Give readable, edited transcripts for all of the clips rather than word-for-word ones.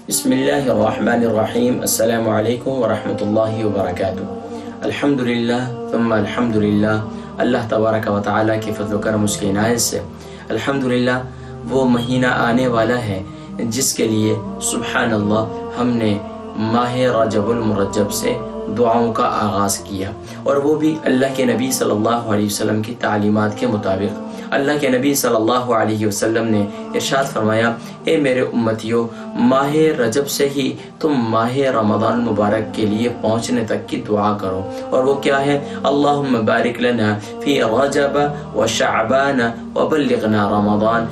بسم اللہ الرحمن الرحیم۔ السلام علیکم ورحمۃ اللہ وبرکاتہ۔ الحمدللہ ثم الحمدللہ، اللہ تبارک و تعالیٰ کی فضل و کرم، اس کی عنایت سے الحمدللہ وہ مہینہ آنے والا ہے جس کے لیے سبحان اللہ ہم نے ماہ رجب المرجب سے دعاؤں کا آغاز کیا، اور وہ بھی اللہ کے نبی صلی اللہ علیہ وسلم کی تعلیمات کے مطابق۔ اللہ کے نبی صلی اللہ علیہ وسلم نے ارشاد فرمایا، اے میرے امتیوں، ماہ رجب سے ہی تم ماہ رمضان مبارک کے لیے پہنچنے تک کی دعا کرو، اور وہ کیا ہے؟ اللہم بارک لنا فی رجب و شعبان وبلغنا رمضان۔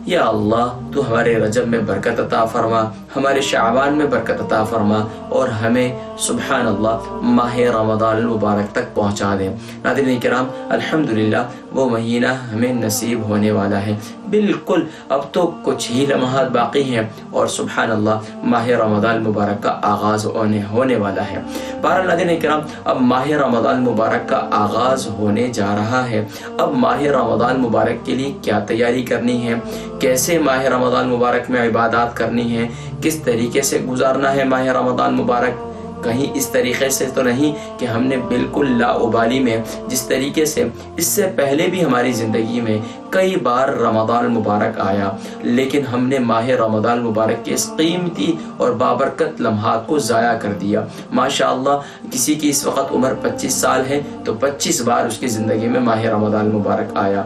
یا اللہ تو ہمارے رجب میں برکت عطا فرما، ہمارے شعبان میں برکت عطا فرما، اور ہمیں سبحان اللہ ماہ رمضان المبارک تک پہنچا دیں۔ ناظرین کرام، الحمدللہ وہ مہینہ ہمیں نصیب ہونے والا ہے۔ بالکل اب تو کچھ ہی لمحات باقی ہیں اور سبحان اللہ ماہ رمضان المبارک کا آغاز ہونے والا ہے۔ بہرحال ناظرین کرام، اب ماہ رمضان المبارک کا آغاز ہونے جا رہا ہے۔ اب ماہ رمضان مبارک کے لیے کیا تیاری کرنی ہے، کیسے ماہ رمضان مبارک میں عبادات کرنی ہے، کس طریقے سے گزارنا ہے ماہ رمضان مبارک، کہیں اس طریقے سے تو نہیں کہ ہم نے بالکل لاابالی میں، جس طریقے سے اس سے پہلے بھی ہماری زندگی میں کئی بار رمضان المبارک آیا، لیکن ہم نے ماہ رمضان المبارک کے اس قیمتی اور بابرکت لمحات کو ضائع کر دیا۔ ماشاءاللہ کسی کی اس وقت عمر 25 سال ہے تو 25 بار اس کی زندگی میں ماہ رمضان المبارک آیا۔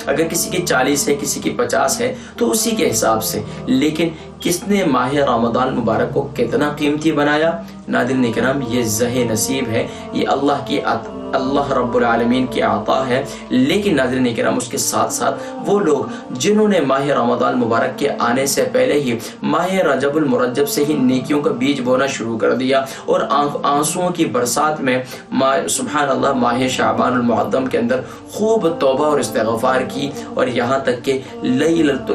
اگر کسی کی 40 ہے، کسی کی 50 ہے تو اسی کے حساب سے، لیکن کس نے ماہ رمضان مبارک کو کتنا قیمتی بنایا؟ ناظرین کرام، یہ زہ نصیب ہے، یہ اللہ رب العالمین کی عطا ہے۔ لیکن ناظرین کرام، اس کے ساتھ ساتھ وہ لوگ جنہوں نے ماہ رمضان مبارک کے آنے سے پہلے ہی ماہ رجب المرجب سے ہی نیکیوں کا بیج بونا شروع کر دیا اور آنسوؤں کی برسات میں سبحان اللہ ماہ شعبان المعظم کے اندر خوب توبہ اور استغفار کی، اور یہاں تک کہ لیلۃ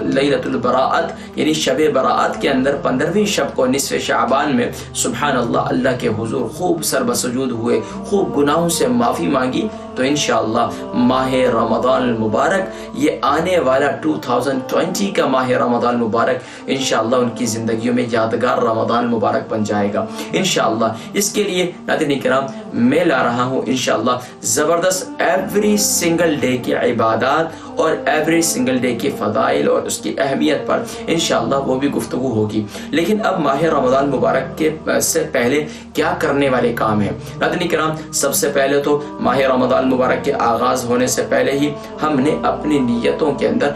البراءت یعنی شب براءت کے اندر 15ویں شب کو نصف شعبان میں سبحان اللہ کے حضور خوب سر بسجود ہوئے، خوب گناہوں سے معافی مانگی، تو انشاءاللہ ماہ رمضان المبارک یہ آنے والا 2020 کا ماہ رمضان المبارک انشاءاللہ ان کی زندگیوں میں یادگار رمضان المبارک بن جائے گا انشاءاللہ۔ اس کے لیے ناظرین کرام میں لا رہا ہوں انشاءاللہ زبردست ایوری سنگل ڈے کی عبادات اور ایوری سنگل ڈے کی فضائل اور اس کی اہمیت پر انشاءاللہ وہ بھی گفتگو ہوگی۔ لیکن اب ماہ رمضان مبارک کے سے پہلے کیا کرنے والے کام ہیں؟ ناظرین کرام، سب سے پہلے تو ماہ رمضان مبارک کے آغاز ہونے سے پہلے ہی ہم نے اپنی نیتوں کے اندر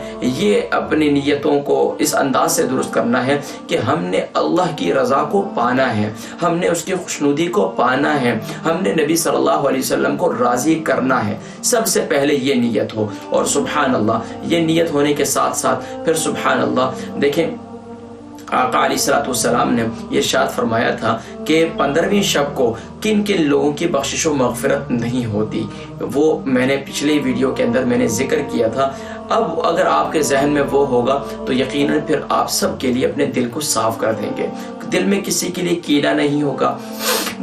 اپنی نیتوں کو اس انداز سے درست کرنا ہے کہ ہم نے اللہ کی رضا کو پانا ہے، ہم نے اس کی خوشنودی کو پانا ہے، ہم نے نبی صلی اللہ علیہ وسلم کو راضی کرنا ہے۔ سب سے پہلے یہ نیت ہو، اور سبحان اللہ یہ نیت ہونے کے ساتھ ساتھ پھر سبحان اللہ دیکھیں آقا علیہ السلام نے یہ ارشاد فرمایا تھا کہ 15ویں شب کو کن کن لوگوں کی بخشش و مغفرت نہیں ہوتی، وہ میں نے پچھلی ویڈیو کے اندر میں نے ذکر کیا تھا۔ اب اگر آپ کے ذہن میں وہ ہوگا تو یقیناً پھر آپ سب کے لیے اپنے دل کو صاف کر دیں گے، دل میں کسی کے لیے کینہ نہیں ہوگا،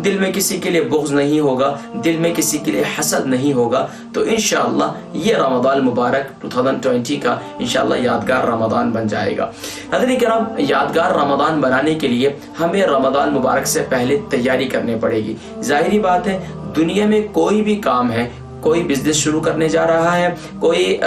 دل میں کسی کے لیے بغض نہیں ہوگا، دل میں کسی کے لیے حسد نہیں ہوگا، تو انشاءاللہ یہ رمضان مبارک 2020 کا انشاءاللہ یادگار رمضان بن جائے گا۔ حضرت کرام، یادگار رمضان بنانے کے لیے ہمیں رمضان مبارک سے پہلے تیاری کرنی پڑے گی۔ ظاہری بات ہے، دنیا میں کوئی بھی کام ہے، کوئی بزنس شروع کرنے جا رہا ہے، کوئی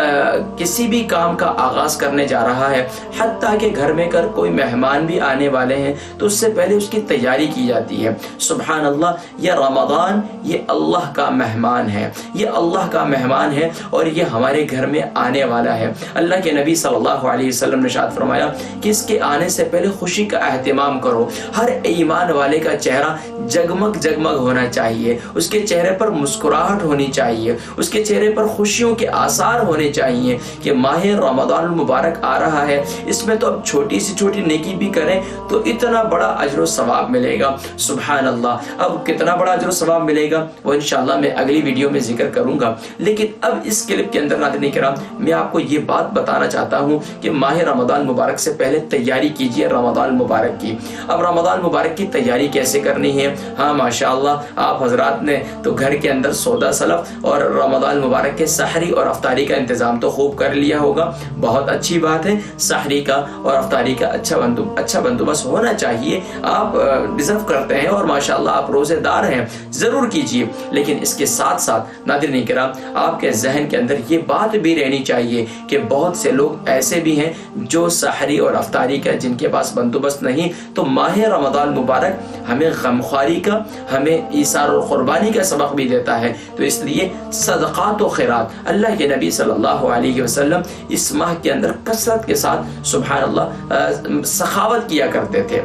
کسی بھی کام کا آغاز کرنے جا رہا ہے، حتیٰ کہ گھر میں کوئی مہمان بھی آنے والے ہیں تو اس سے پہلے اس کی تیاری کی جاتی ہے۔ سبحان اللہ، یہ رمضان یہ اللہ کا مہمان ہے، یہ اللہ کا مہمان ہے اور یہ ہمارے گھر میں آنے والا ہے۔ اللہ کے نبی صلی اللہ علیہ وسلم نے ارشاد فرمایا کہ اس کے آنے سے پہلے خوشی کا اہتمام کرو۔ ہر ایمان والے کا چہرہ جگمگ جگمگ ہونا چاہیے، اس کے چہرے پر مسکراہٹ ہونی چاہیے، اس کے چہرے پر خوشیوں کے آثار ہونے چاہیے کہ ماہ رمضان المبارک آ رہا ہے، اس میں تو اب چھوٹی سی چھوٹی نیکی بھی کریں تو اتنا بڑا اجر و ثواب ملے گا۔ سبحان اللہ، اب کتنا بڑا اجر و ثواب ملے گا وہ انشاءاللہ میں اگلی ویڈیو میں ذکر کروں گا۔ لیکن اب اس کلپ کے اندر ناظرین کرام میں آپ کو یہ بات بتانا چاہتا ہوں کہ ماہ رمضان مبارک سے پہلے تیاری کیجئے رمضان مبارک کی۔ اب رمضان مبارک کی تیاری کیسے کرنی ہے؟ ہاں ماشاءاللہ آپ حضرات نے تو گھر کے اندر سودا سلف اور رمضان مبارک کے سحری اور افطاری کا انتظام تو خوب کر لیا ہوگا، بہت اچھی بات ہے، سحری کا اور افطاری کا اچھا بندوبست ہونا چاہیے، آپ ڈیزرو کرتے ہیں اور ماشاءاللہ آپ روزے دار ہیں، ضرور کیجئے، لیکن اس کے ساتھ ساتھ ناظرین کرام آپ کے ذہن کے اندر یہ بات بھی رہنی چاہیے کہ بہت سے لوگ ایسے بھی ہیں جو سحری اور افطاری کا جن کے پاس بندوبست نہیں، تو ماہ رمضان مبارک ہمیں غمخواری کا، ہمیں ایثار اور قربانی کا سبق بھی دیتا ہے، تو اس لیے صدقات و خیرات اللہ کے نبی صلی اللہ علیہ وسلم اس ماہ کے اندر کثرت کے ساتھ سبحان اللہ سخاوت کیا کرتے تھے،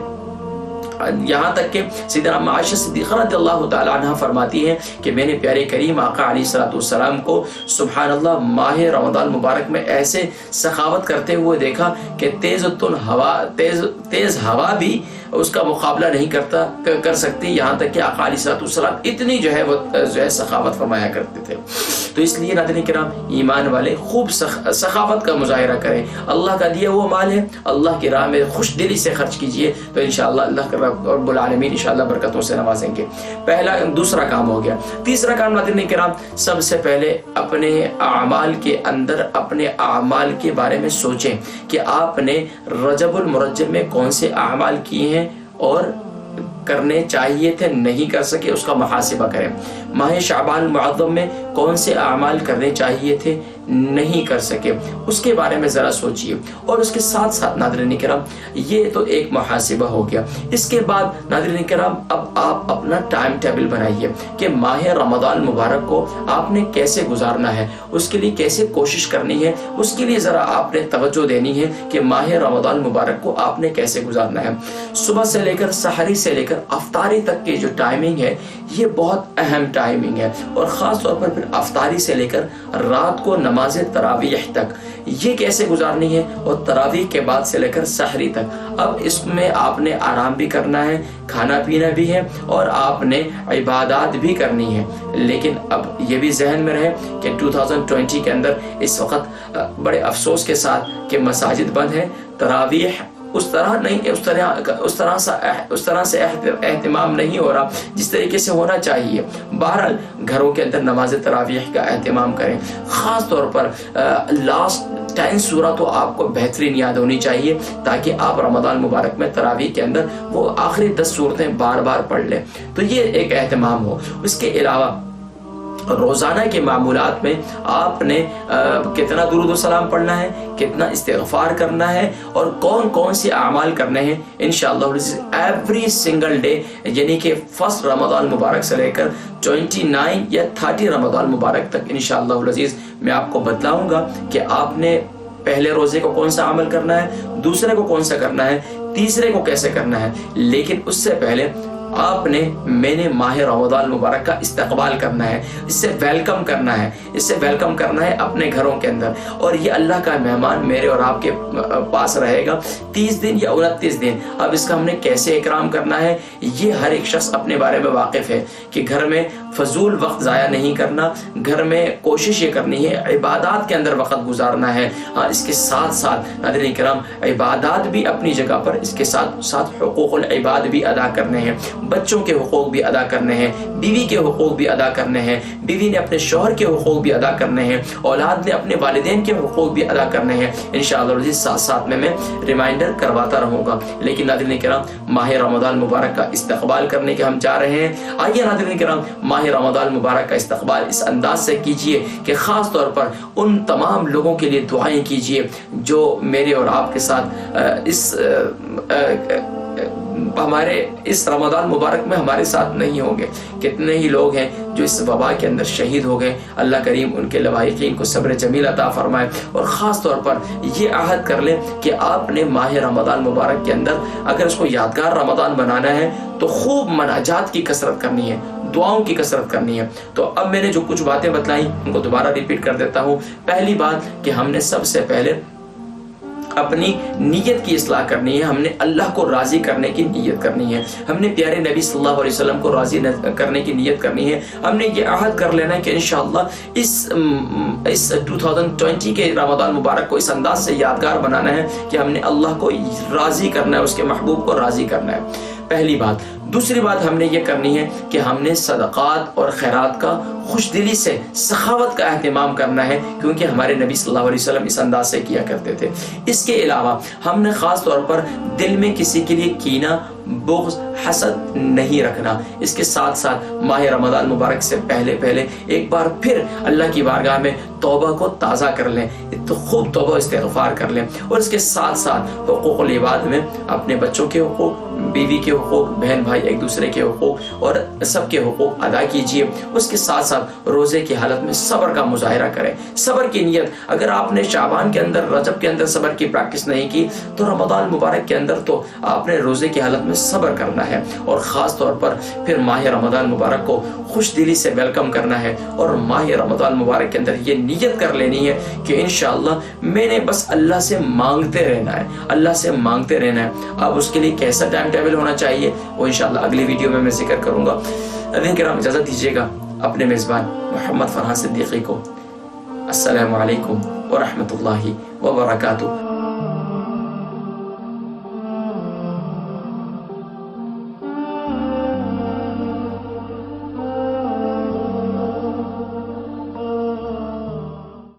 یہاں تک کہ سیدنا عائشہ صدیقہ رضی اللہ تعالی عنہ فرماتی ہیں کہ میں نے پیارے کریم آقا علیہ الصلوۃ والسلام کو سبحان اللہ ماہ رمضان مبارک میں ایسے سخاوت کرتے ہوئے دیکھا کہ تیز ہوا بھی اس کا مقابلہ نہیں کر سکتی، یہاں تک کہ آقا علیہ الصلوۃ والسلام اتنی جو ہے سخاوت فرمایا کرتے تھے۔ تو اس لیے ناظرین کرام ایمان والے خوب سخاوت کا مظاہرہ کریں، اللہ کا دیا وہ مال ہے، اللہ کی راہ میں خوش دلی سے خرچ کیجئے، تو انشاءاللہ اللہ رب العالمین انشاءاللہ برکتوں سے نوازیں گے۔ دوسرا کام ہو گیا۔ تیسرا کام ناظرین کرام، سب سے پہلے اپنے اعمال کے اندر اپنے اعمال کے بارے میں سوچیں کہ آپ نے رجب المرجب میں کون سے اعمال کیے ہیں اور کرنے چاہیے تھے نہیں کر سکے، اس کا محاسبہ کریں۔ ماہ شعبان المعظم میں کون سے اعمال کرنے چاہیے تھے نہیں کر سکے، اس کے بارے میں ذرا سوچئے، اور اس کے ساتھ ساتھ ناظرین کرام یہ تو ایک محاسبہ ہو گیا۔ اس کے بعد ناظرین کرام اب آپ اپنا ٹائم ٹیبل بنائیے کہ ماہ رمضان مبارک کو آپ نے کیسے گزارنا ہے، اس کے لیے کیسے کوشش کرنی ہے، اس کے لیے ذرا آپ نے توجہ دینی ہے کہ ماہ رمضان مبارک کو آپ نے کیسے گزارنا ہے۔ صبح سے لے کر سحری سے لے کر افطاری تک کی جو ٹائمنگ ہے یہ بہت اہم ٹائمنگ ہے، اور خاص طور پر پھر افطاری سے لے کر رات کو نماز تراویح تک یہ کیسے گزارنی ہے، اور تراویح کے بعد سے لے کر سحری تک۔ اب اس میں آپ نے آرام بھی کرنا ہے، کھانا پینا بھی ہے، اور آپ نے عبادات بھی کرنی ہے، لیکن اب یہ بھی ذہن میں رہے کہ 2020 کے اندر اس وقت بڑے افسوس کے ساتھ کہ مساجد بند ہیں، تراویح اس طرح سے اہتمام نہیں ہو رہا جس طریقے سے ہونا چاہیے۔ بہرحال گھروں کے اندر نماز تراویح کا اہتمام کریں، خاص طور پر لاسٹ 10 سورہ تو آپ کو بہترین یاد ہونی چاہیے تاکہ آپ رمضان مبارک میں تراویح کے اندر وہ آخری 10 سورتیں بار بار پڑھ لیں، تو یہ ایک اہتمام ہو۔ اس کے علاوہ روزانہ کے معمولات میں آپ نے کتنا درود و سلام پڑھنا ہے، کتنا استغفار کرنا ہے، اور کون کون سے اعمال کرنے ہیں انشاءاللہ ایوری سنگل ڈے، یعنی کہ فرسٹ رمضان مبارک سے لے کر 29 یا 30 رمضان مبارک تک انشاءاللہ العزیز میں آپ کو بتلاؤں گا کہ آپ نے پہلے روزے کو کون سا عمل کرنا ہے، دوسرے کو کون سا کرنا ہے، تیسرے کو کیسے کرنا ہے، لیکن اس سے پہلے میں نے ماہ رمضان مبارک کا استقبال کرنا ہے، اس سے ویلکم کرنا ہے اپنے گھروں کے اندر، اور یہ اللہ کا مہمان میرے اور آپ کے پاس رہے گا 30 دن یا 29 دن۔ اب اس کا ہم نے کیسے اکرام کرنا ہے یہ ہر ایک شخص اپنے بارے میں واقف ہے کہ گھر میں فضول وقت ضائع نہیں کرنا، گھر میں کوشش یہ کرنی ہے عبادات کے اندر وقت گزارنا ہے۔ ہاں، اس کے ساتھ ساتھ ناظرین کرام عبادات بھی اپنی جگہ پر، اس کے ساتھ ساتھ حقوق العباد بھی ادا کرنے ہیں، بچوں کے حقوق بھی ادا کرنے ہیں، بیوی کے حقوق بھی ادا کرنے ہیں، بیوی نے اپنے شوہر کے حقوق بھی ادا کرنے ہیں، اولاد نے اپنے والدین کے حقوق بھی ادا کرنے ہیں۔ انشاءاللہ ساتھ ساتھ میں ریمائنڈر کرواتا رہوں گا۔ لیکن ناظرین کرام ماہ رمضان مبارک کا استقبال کرنے کے ہم جا رہے ہیں۔ آئیے ناظرین کرام ماہ رمضان مبارک کا استقبال اس انداز سے کیجئے کہ خاص طور پر ان تمام لوگوں کے لیے دعائیں کیجئے جو میرے اور آپ کے ساتھ اس رمضان مبارک میں ہمارے ساتھ نہیں ہوں گے۔ کتنے ہی لوگ ہیں جو اس وبا کے اندر شہید ہو گئے، اللہ کریم ان کے لواحقین کو صبر جمیل عطا فرمائے، اور خاص طور پر یہ عہد کر لیں کہ آپ نے ماہ رمضان مبارک کے اندر اگر اس کو یادگار رمضان بنانا ہے تو خوب مناجات کی کثرت کرنی ہے، دعاؤں کی کثرت کرنی ہے۔ تو اب میں نے جو کچھ باتیں بتلائیں ان کو دوبارہ ریپیٹ کر دیتا ہوں۔ پہلی بات کہ ہم نے سب سے پہلے اپنی نیت کی اصلاح کرنی ہے، ہم نے اللہ کو راضی کرنے کی نیت کرنی ہے، ہم نے پیارے نبی صلی اللہ علیہ وسلم کو راضی کرنے کی نیت کرنی ہے، ہم نے یہ عہد کر لینا ہے کہ انشاءاللہ اس 2020 کے رمضان مبارک کو اس انداز سے یادگار بنانا ہے کہ ہم نے اللہ کو راضی کرنا ہے، اس کے محبوب کو راضی کرنا ہے۔ پہلی بات۔ دوسری بات ہم نے یہ کرنی ہے کہ ہم نے صدقات اور خیرات کا خوش دلی سے سخاوت کا اہتمام کرنا ہے، کیونکہ ہمارے نبی صلی اللہ علیہ وسلم اس انداز سے کیا کرتے تھے۔ اس کے علاوہ ہم نے خاص طور پر دل میں کسی کے لیے کینہ، بغض، حسد نہیں رکھنا۔ اس کے ساتھ ساتھ ماہ رمضان مبارک سے پہلے ایک بار پھر اللہ کی بارگاہ میں توبہ کو تازہ کر لیں، تو خوب توبہ استغفار کر لیں، اور اس کے ساتھ ساتھ حقوق العباد میں اپنے بچوں کے حقوق، بیوی کے حقوق، بہن بھائی ایک دوسرے کے حقوق اور سب کے حقوق ادا کیجیے۔ اس کے ساتھ ساتھ روزے کی حالت میں صبر کا مظاہرہ کریں، صبر کی نیت۔ اگر آپ نے شعبان کے اندر، رجب کے اندر صبر کی پریکٹس نہیں کی تو رمضان مبارک کے اندر تو آپ نے روزے کی حالت میں صبر کرنا ہے، اور خاص طور پر پھر ماہ رمضان مبارک کو خوش دلی سے ویلکم کرنا ہے، اور ماہ رمضان مبارک کے اندر یہ نیت کر لینی ہے کہ انشاءاللہ میں نے بس اللہ سے مانگتے رہنا ہے، اللہ سے مانگتے رہنا ہے۔ اب اس کے لیے کیسا ٹائم ٹیبل ہونا چاہیے وہ انشاءاللہ اگلی ویڈیو میں ذکر کروں گا۔ ناظرین کرام اجازت دیجیے گا اپنے میزبان محمد فرحان صدیقی کو۔ السلام علیکم ورحمۃ اللہ وبرکاتہ۔